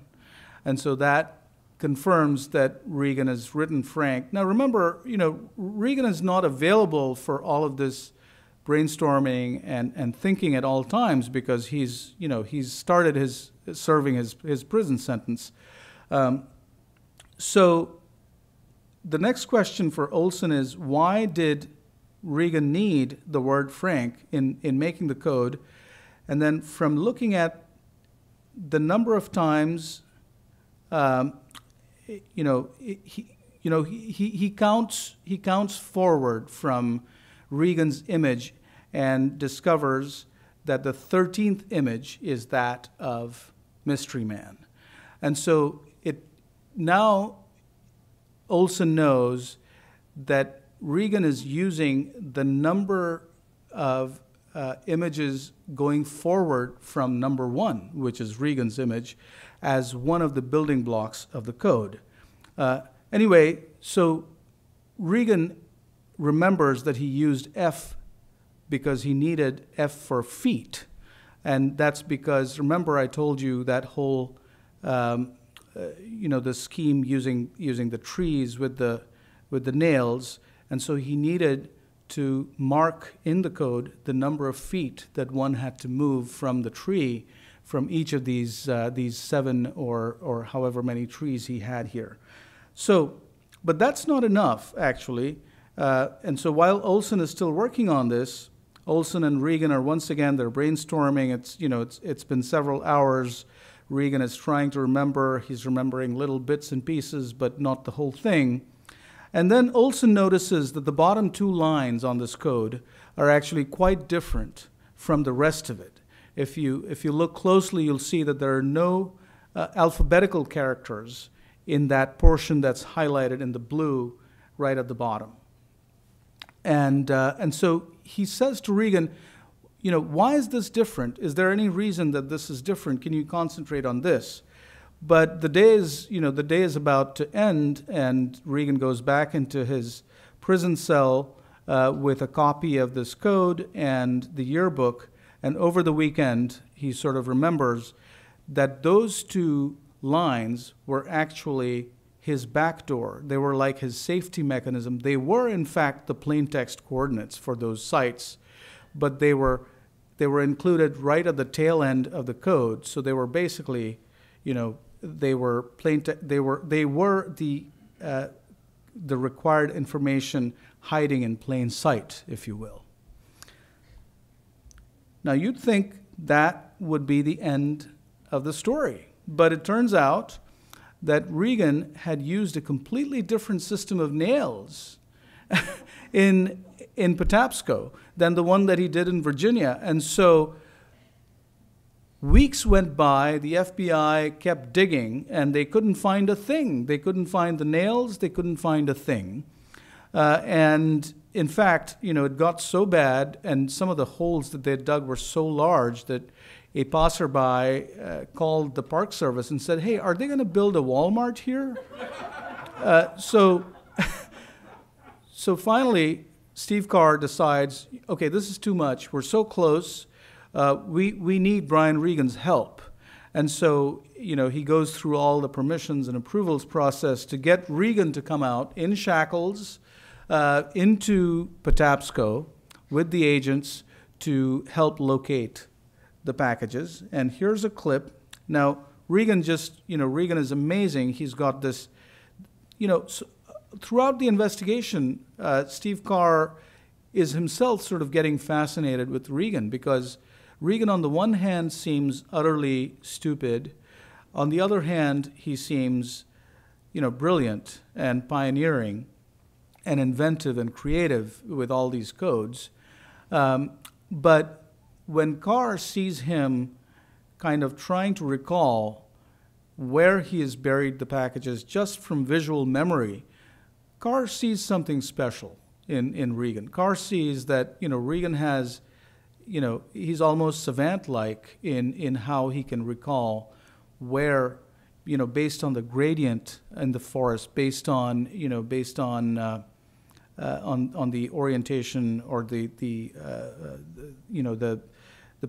And so that confirms that Regan has written Frank. Now remember, Regan is not available for all of this brainstorming and thinking at all times, because he's started serving his prison sentence. So the next question for Olson is, why did Regan need the word Frank in making the code? And then from looking at the number of times, he counts forward from Regan's image and discovers that the 13th image is that of Mystery Man. And so now Olson knows that Regan is using the number of images going forward from number 1, which is Regan's image, as one of the building blocks of the code. Anyway, so Regan remembers that he used F because he needed F for feet. And that's because, remember I told you that whole, the scheme using the trees with the nails. And so he needed to mark in the code the number of feet that one had to move from the tree, from each of these 7 or however many trees he had here. So, but that's not enough, actually. And so while Olson is still working on this, Olson and Regan are once again, they're brainstorming. It's been several hours. Regan is trying to remember. He's remembering little bits and pieces, but not the whole thing. And then Olson notices that the bottom 2 lines on this code are actually quite different from the rest of it. If you look closely, you'll see that there are no alphabetical characters in that portion that's highlighted in the blue right at the bottom. And so he says to Regan, why is this different? Is there any reason that this is different? Can you concentrate on this? But the day is about to end, and Regan goes back into his prison cell with a copy of this code and the yearbook. And over the weekend, he sort of remembers that those 2 lines were actually his backdoor. They were like his safety mechanism. They were, in fact, the plain text coordinates for those sites, but they were included right at the tail end of the code. So they were basically, they were the required information hiding in plain sight, if you will. Now you'd think that would be the end of the story, but it turns out that Regan had used a completely different system of nails in Patapsco than the one that he did in Virginia. And so weeks went by, the FBI kept digging, and they couldn't find a thing. They couldn't find the nails, they couldn't find a thing. And in fact, it got so bad, and some of the holes that they dug were so large that a passerby called the Park Service and said, "Hey, are they going to build a Walmart here?" So finally, Steve Carr decides, okay, this is too much. We're so close. We need Brian Regan's help. And so, he goes through all the permissions and approvals process to get Regan to come out in shackles into Patapsco with the agents to help locate the packages. And here's a clip. Now, Regan Regan is amazing. He's got this, throughout the investigation, Steve Carr is himself sort of getting fascinated with Regan, because Regan, on the one hand, seems utterly stupid. On the other hand, he seems, brilliant and pioneering and inventive and creative with all these codes. But when Carr sees him kind of trying to recall where he has buried the packages just from visual memory, Carr sees something special in Regan. Carr sees that, Regan has, he's almost savant-like in how he can recall where, based on the gradient in the forest, based on the orientation or the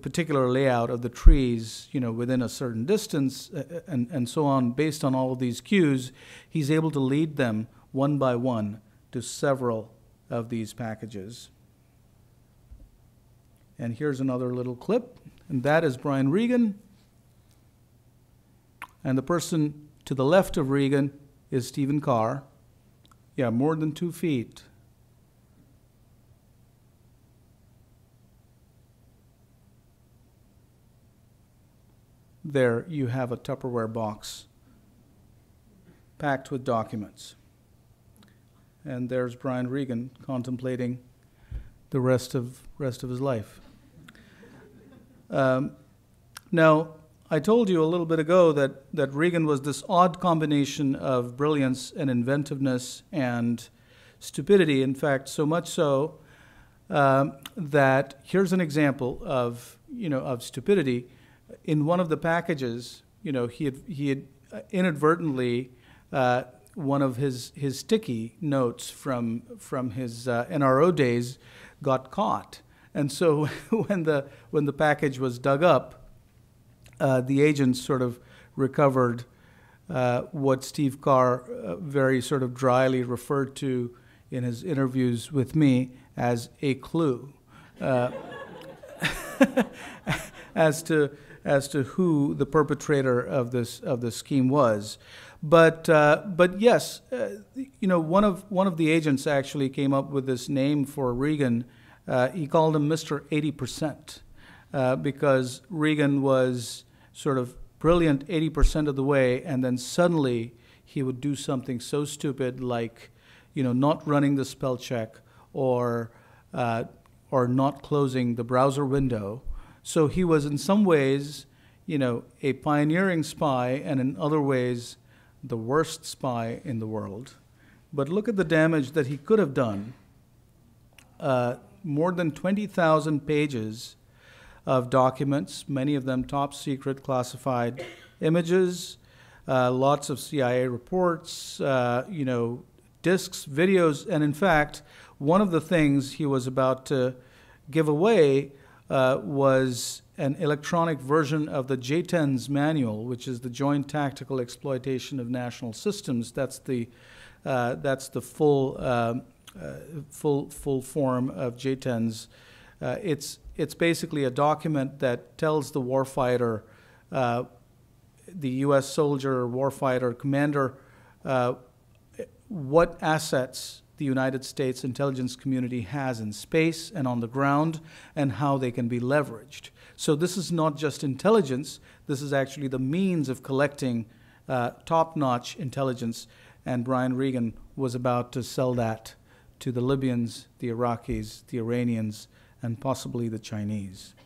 particular layout of the trees, within a certain distance, and so on. Based on all of these cues, he's able to lead them one by one to several of these packages. And here's another little clip, and that is Brian Regan. And the person to the left of Regan is Stephen Carr. Yeah, more than 2 feet. There you have a Tupperware box packed with documents. And there's Brian Regan contemplating the rest of his life. Now, I told you a little bit ago that Regan was this odd combination of brilliance and inventiveness and stupidity. In fact, so much so that here's an example of stupidity. In one of the packages, he had inadvertently one of his sticky notes from his NRO days got caught, and so when the package was dug up, the agents sort of recovered what Steve Carr very sort of dryly referred to in his interviews with me as a clue as to who the perpetrator of this scheme was. But yes, one of the agents actually came up with this name for Regan. He called him Mr. 80%, because Regan was sort of brilliant 80% of the way, and then suddenly he would do something so stupid like, not running the spell check or not closing the browser window. So he was in some ways, a pioneering spy, and in other ways, the worst spy in the world. But look at the damage that he could have done. More than 20,000 pages of documents, many of them top secret classified images, lots of CIA reports, discs, videos, and in fact, one of the things he was about to give away was an electronic version of the JTENS manual, which is the Joint Tactical Exploitation of National Systems. That's the full form of JTENS. It's basically a document that tells the warfighter, the U.S. soldier, warfighter, commander, what assets the United States intelligence community has in space and on the ground, and how they can be leveraged. So this is not just intelligence, this is actually the means of collecting top-notch intelligence, and Brian Regan was about to sell that to the Libyans, the Iraqis, the Iranians, and possibly the Chinese.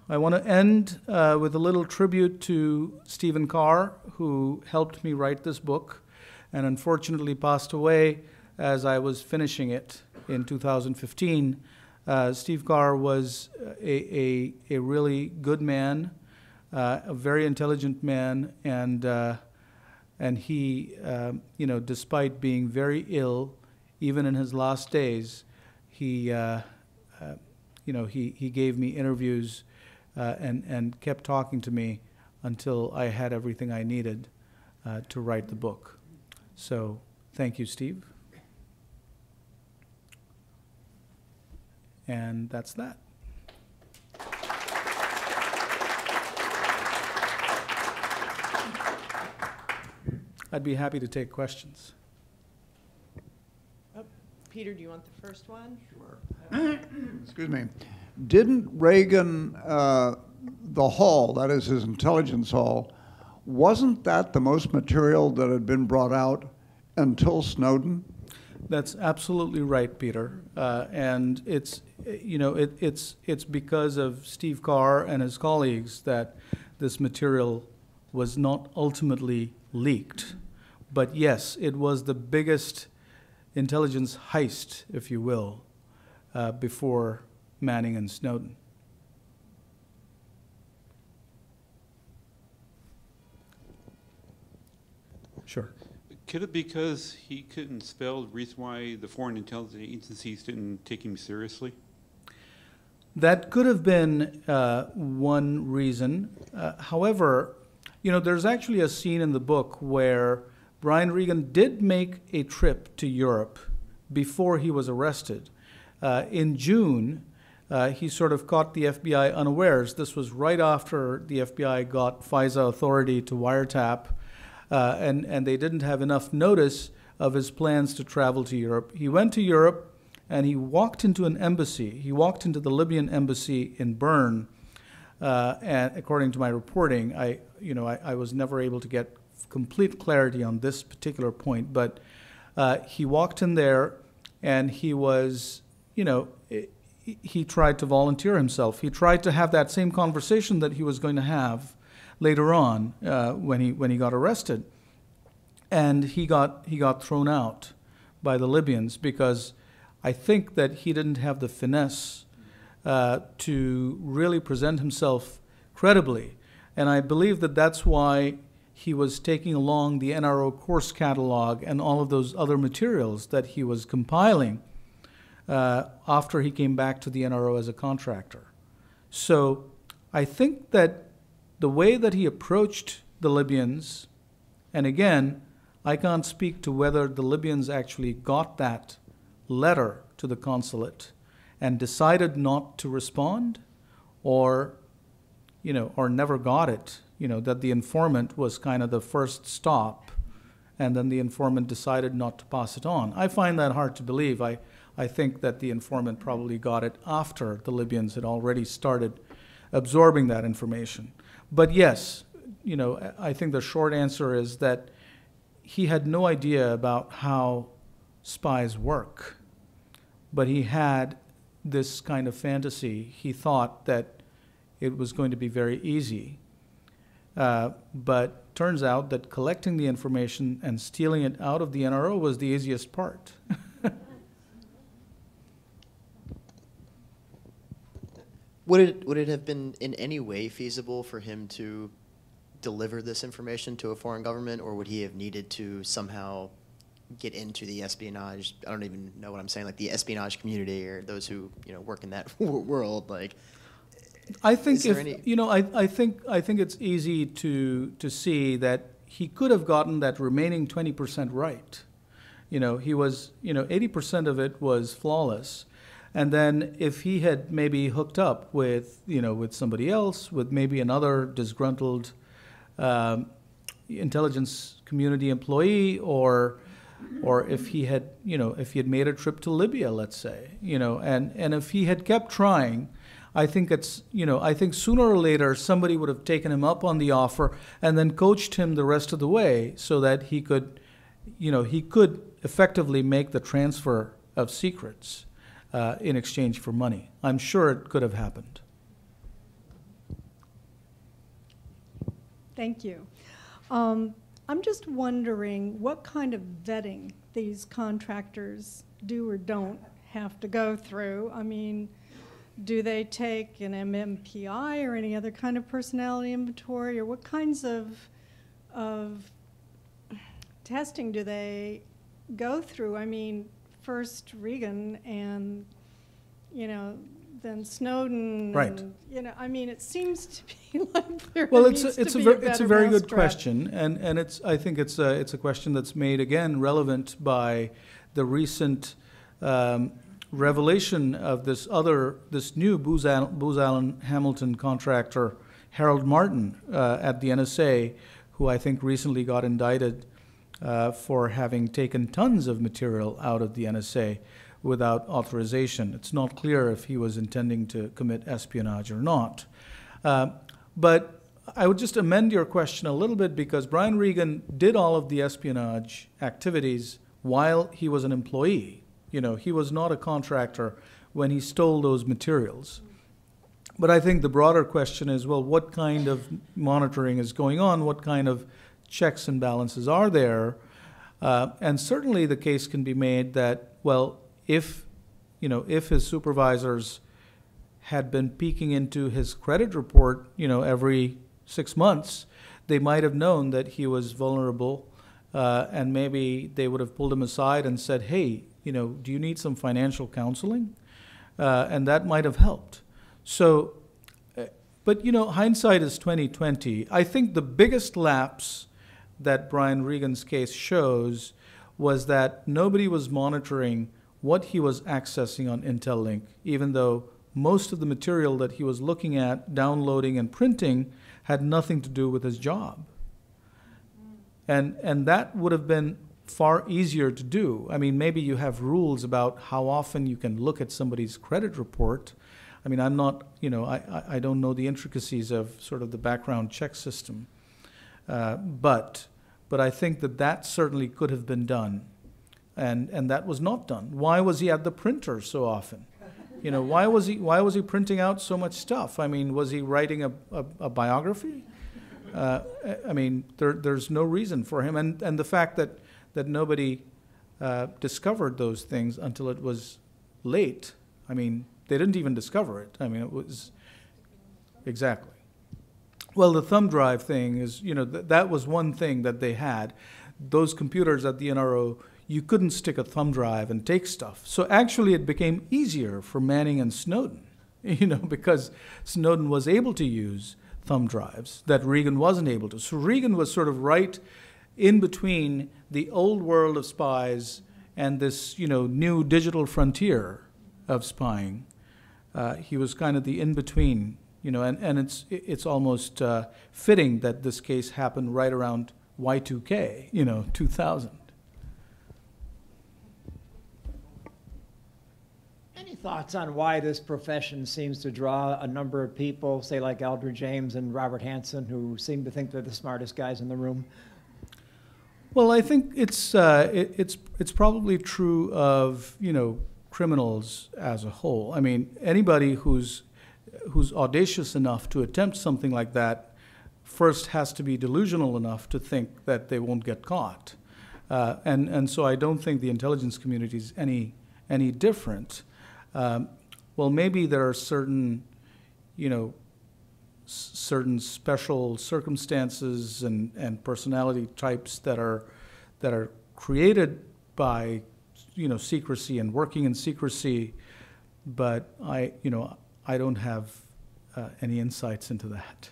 I want to end with a little tribute to Stephen Carr, who helped me write this book and unfortunately passed away as I was finishing it in 2015. Steve Carr was a really good man, a very intelligent man, and he, despite being very ill, even in his last days, he gave me interviews and kept talking to me until I had everything I needed to write the book. So thank you, Steve. And that's that. I'd be happy to take questions. Peter, do you want the first one? Sure. Excuse me. Didn't Reagan, the Hall, that is his intelligence hall, wasn't that the most material that had been brought out until Snowden? That's absolutely right, Peter. And it's, you know, it's because of Steve Carr and his colleagues that this material was not ultimately leaked. But yes, it was the biggest intelligence heist, if you will, before Manning and Snowden. Sure. Could it be because he couldn't spell the reason why the foreign intelligence agencies didn't take him seriously? That could have been one reason. However, you know, there's actually a scene in the book where Brian Regan did make a trip to Europe before he was arrested. In June, he sort of caught the FBI unawares. This was right after the FBI got FISA authority to wiretap, and they didn't have enough notice of his plans to travel to Europe. He went to Europe, and he walked into an embassy. He walked into the Libyan embassy in Bern, and according to my reporting, I was never able to get complete clarity on this particular point, but he walked in there, and he was, you know, he tried to volunteer himself. He tried to have that same conversation that he was going to have later on when he got arrested, and he got thrown out by the Libyans because I think that he didn't have the finesse to really present himself credibly, and I believe that that's why he was taking along the NRO course catalog and all of those other materials that he was compiling after he came back to the NRO as a contractor. So I think that the way that he approached the Libyans, and again, I can't speak to whether the Libyans actually got that letter to the consulate and decided not to respond, or, you know, or never got it, you know, that the informant was kind of the first stop, and then the informant decided not to pass it on. I find that hard to believe. I think that the informant probably got it after the Libyans had already started absorbing that information. But yes, you know, I think the short answer is that he had no idea about how spies work, but he had this kind of fantasy. He thought that it was going to be very easy. But turns out that collecting the information and stealing it out of the NRO was the easiest part. Would it have been in any way feasible for him to deliver this information to a foreign government, or would he have needed to somehow get into the espionage, I don't even know what I'm saying, like the espionage community or those who, you know, work in that world, like? I think I think it's easy to see that he could have gotten that remaining 20% right. You know, he was, you know, 80% of it was flawless. And then if he had maybe hooked up with, you know, with somebody else, with maybe another disgruntled intelligence community employee, or if he had, you know, if he had made a trip to Libya, let's say, you know, and if he had kept trying, I think it's, you know, I think sooner or later somebody would have taken him up on the offer and then coached him the rest of the way so that he could, you know, he could effectively make the transfer of secrets in exchange for money. I'm sure it could have happened. Thank you. I'm just wondering what kind of vetting these contractors do or don't have to go through. I mean, do they take an MMPI or any other kind of personality inventory, or what kinds of testing do they go through? I mean, first Regan and, you know, then Snowden. Right. And, you know, I mean, it seems to be like there Well, needs it's to be a very good mousetrap. question, and I think it's a question that's made again relevant by the recent revelation of this new Booz Allen Hamilton contractor, Harold Martin, at the NSA, who I think recently got indicted for having taken tons of material out of the NSA without authorization. It's not clear if he was intending to commit espionage or not. But I would just amend your question a little bit, because Brian Regan did all of the espionage activities while he was an employee. You know, he was not a contractor when he stole those materials. But I think the broader question is, well, what kind of monitoring is going on? What kind of checks and balances are there? And certainly the case can be made that, well, if his supervisors had been peeking into his credit report, every 6 months, they might have known that he was vulnerable, and maybe they would have pulled him aside and said, hey, do you need some financial counseling? And that might have helped. So, but hindsight is 20/20. I think the biggest lapse that Brian Regan's case shows was that nobody was monitoring what he was accessing on IntelliLink, even though most of the material that he was looking at, downloading, and printing had nothing to do with his job. And that would have been far easier to do. I mean, maybe you have rules about how often you can look at somebody's credit report. I mean, I'm not, I don't know the intricacies of sort of the background check system. But I think that certainly could have been done. And that was not done. Why was he at the printer so often? Why was he printing out so much stuff? I mean, was he writing a biography? I mean, there's no reason for him. And the fact that nobody discovered those things until it was late. I mean, they didn't even discover it. I mean, it was exactly. Well, the thumb drive thing is, that was one thing that they had. Those computers at the NRO, you couldn't stick a thumb drive and take stuff. So actually it became easier for Manning and Snowden, because Snowden was able to use thumb drives that Regan wasn't able to. So Regan was sort of right in between the old world of spies and this, new digital frontier of spying. He was kind of the in-between, and it's almost fitting that this case happened right around Y2K, 2000. Any thoughts on why this profession seems to draw a number of people, say like Aldrich James and Robert Hansen, who seem to think they're the smartest guys in the room? Well, I think it's probably true of criminals as a whole. I mean, anybody who's audacious enough to attempt something like that first has to be delusional enough to think that they won't get caught, and so I don't think the intelligence community is any different. Well, maybe there are certain special circumstances and personality types that are created by secrecy and working in secrecy, but I don't have any insights into that.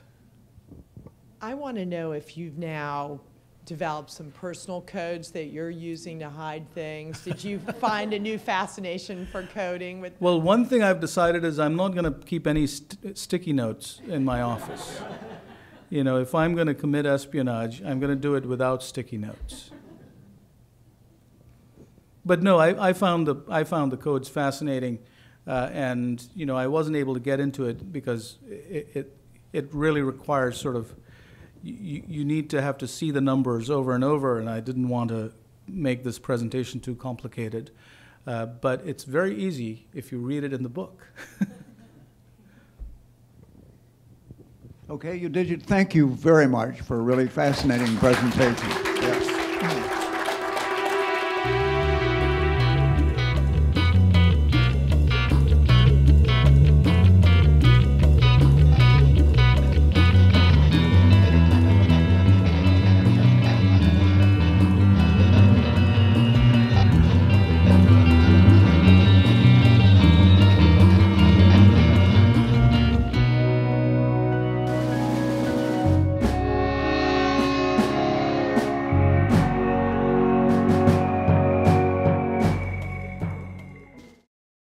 I want to know if you've now developed some personal codes that you're using to hide things. Did you find a new fascination for coding? Well, one thing I've decided is I'm not going to keep any sticky notes in my office. If I'm going to commit espionage, I'm going to do it without sticky notes. But no, I found the codes fascinating, and I wasn't able to get into it because it really requires sort of you need to have to see the numbers over and over, and I didn't want to make this presentation too complicated. But it's very easy if you read it in the book. Okay, Yudhijit, thank you very much for a really fascinating presentation.